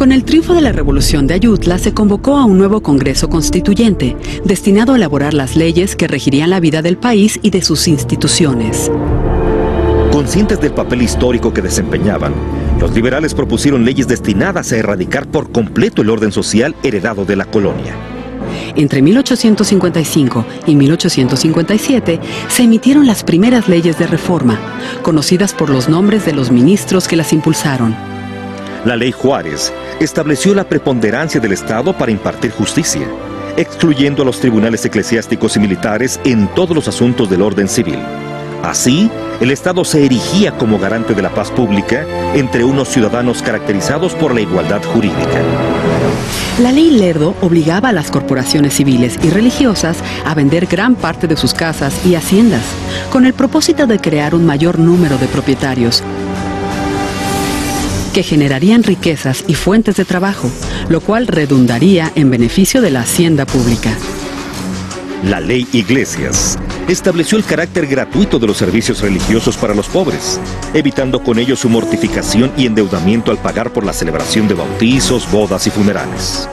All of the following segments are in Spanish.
Con el triunfo de la Revolución de Ayutla se convocó a un nuevo Congreso Constituyente, destinado a elaborar las leyes que regirían la vida del país y de sus instituciones. Conscientes del papel histórico que desempeñaban, los liberales propusieron leyes destinadas a erradicar por completo el orden social heredado de la colonia. Entre 1855 y 1857 se emitieron las primeras leyes de reforma, conocidas por los nombres de los ministros que las impulsaron. La Ley Juárez estableció la preponderancia del Estado para impartir justicia, excluyendo a los tribunales eclesiásticos y militares en todos los asuntos del orden civil. Así, el Estado se erigía como garante de la paz pública entre unos ciudadanos caracterizados por la igualdad jurídica. La ley Lerdo obligaba a las corporaciones civiles y religiosas a vender gran parte de sus casas y haciendas, con el propósito de crear un mayor número de propietarios, que generarían riquezas y fuentes de trabajo, lo cual redundaría en beneficio de la hacienda pública. La Ley Iglesias estableció el carácter gratuito de los servicios religiosos para los pobres, evitando con ello su mortificación y endeudamiento al pagar por la celebración de bautizos, bodas y funerales.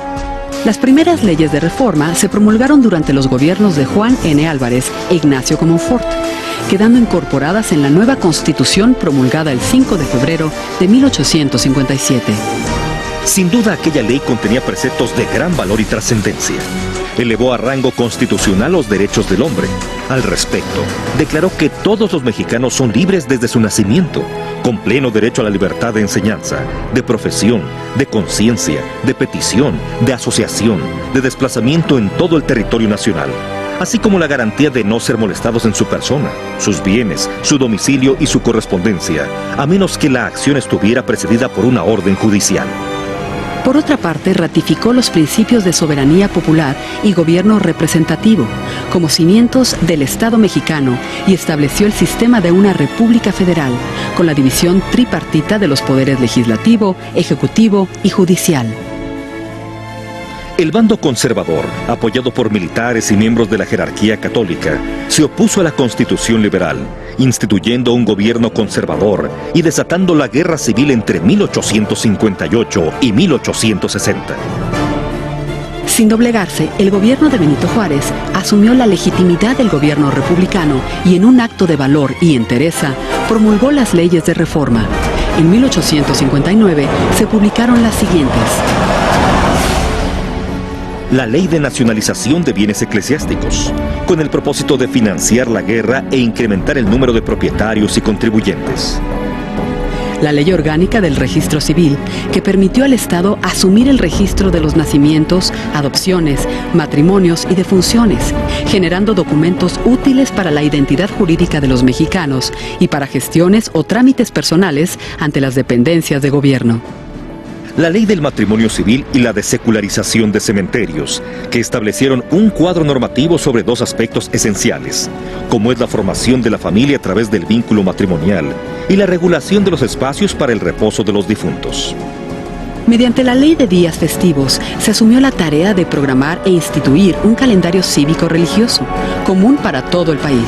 Las primeras leyes de reforma se promulgaron durante los gobiernos de Juan N. Álvarez e Ignacio Comonfort, quedando incorporadas en la nueva Constitución promulgada el 5 de febrero de 1857. Sin duda, aquella ley contenía preceptos de gran valor y trascendencia. Elevó a rango constitucional los derechos del hombre. Al respecto, declaró que todos los mexicanos son libres desde su nacimiento, con pleno derecho a la libertad de enseñanza, de profesión, de conciencia, de petición, de asociación, de desplazamiento en todo el territorio nacional, así como la garantía de no ser molestados en su persona, sus bienes, su domicilio y su correspondencia, a menos que la acción estuviera precedida por una orden judicial. Por otra parte, ratificó los principios de soberanía popular y gobierno representativo como cimientos del Estado mexicano y estableció el sistema de una república federal con la división tripartita de los poderes legislativo, ejecutivo y judicial. El bando conservador, apoyado por militares y miembros de la jerarquía católica, se opuso a la Constitución liberal, instituyendo un gobierno conservador y desatando la guerra civil entre 1858 y 1860. Sin doblegarse, el gobierno de Benito Juárez asumió la legitimidad del gobierno republicano y en un acto de valor y entereza promulgó las leyes de reforma. En 1859 se publicaron las siguientes: la Ley de Nacionalización de Bienes Eclesiásticos, con el propósito de financiar la guerra e incrementar el número de propietarios y contribuyentes. La Ley Orgánica del Registro Civil, que permitió al Estado asumir el registro de los nacimientos, adopciones, matrimonios y defunciones, generando documentos útiles para la identidad jurídica de los mexicanos y para gestiones o trámites personales ante las dependencias de gobierno. La Ley del Matrimonio Civil y la de Secularización de Cementerios, que establecieron un cuadro normativo sobre dos aspectos esenciales, como es la formación de la familia a través del vínculo matrimonial y la regulación de los espacios para el reposo de los difuntos. Mediante la Ley de Días Festivos, se asumió la tarea de programar e instituir un calendario cívico-religioso, común para todo el país,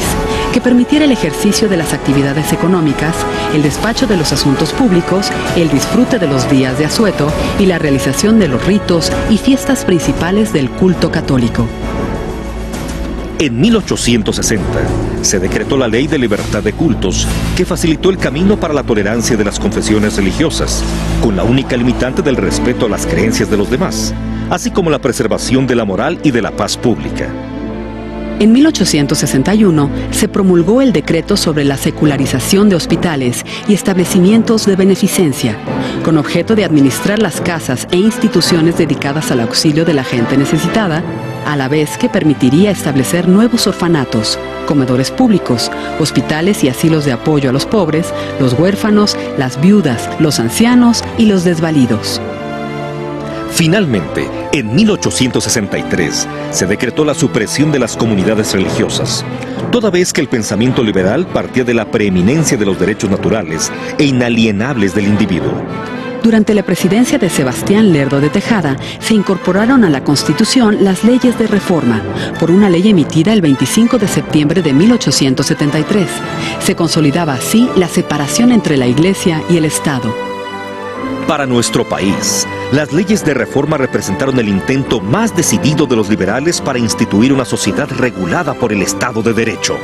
que permitiera el ejercicio de las actividades económicas, el despacho de los asuntos públicos, el disfrute de los días de asueto y la realización de los ritos y fiestas principales del culto católico. En 1860 se decretó la Ley de Libertad de Cultos, que facilitó el camino para la tolerancia de las confesiones religiosas, con la única limitante del respeto a las creencias de los demás, así como la preservación de la moral y de la paz pública. En 1861 se promulgó el decreto sobre la secularización de hospitales y establecimientos de beneficencia, con objeto de administrar las casas e instituciones dedicadas al auxilio de la gente necesitada, a la vez que permitiría establecer nuevos orfanatos, comedores públicos, hospitales y asilos de apoyo a los pobres, los huérfanos, las viudas, los ancianos y los desvalidos. Finalmente, en 1863, se decretó la supresión de las comunidades religiosas, toda vez que el pensamiento liberal partía de la preeminencia de los derechos naturales e inalienables del individuo. Durante la presidencia de Sebastián Lerdo de Tejada, se incorporaron a la Constitución las leyes de reforma, por una ley emitida el 25 de septiembre de 1873. Se consolidaba así la separación entre la Iglesia y el Estado. Para nuestro país, las leyes de reforma representaron el intento más decidido de los liberales para instituir una sociedad regulada por el Estado de Derecho.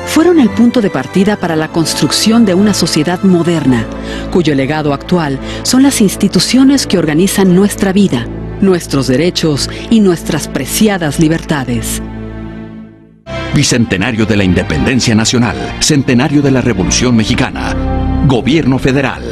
Fueron el punto de partida para la construcción de una sociedad moderna, cuyo legado actual son las instituciones que organizan nuestra vida, nuestros derechos y nuestras preciadas libertades. Bicentenario de la Independencia Nacional, Centenario de la Revolución Mexicana, Gobierno Federal.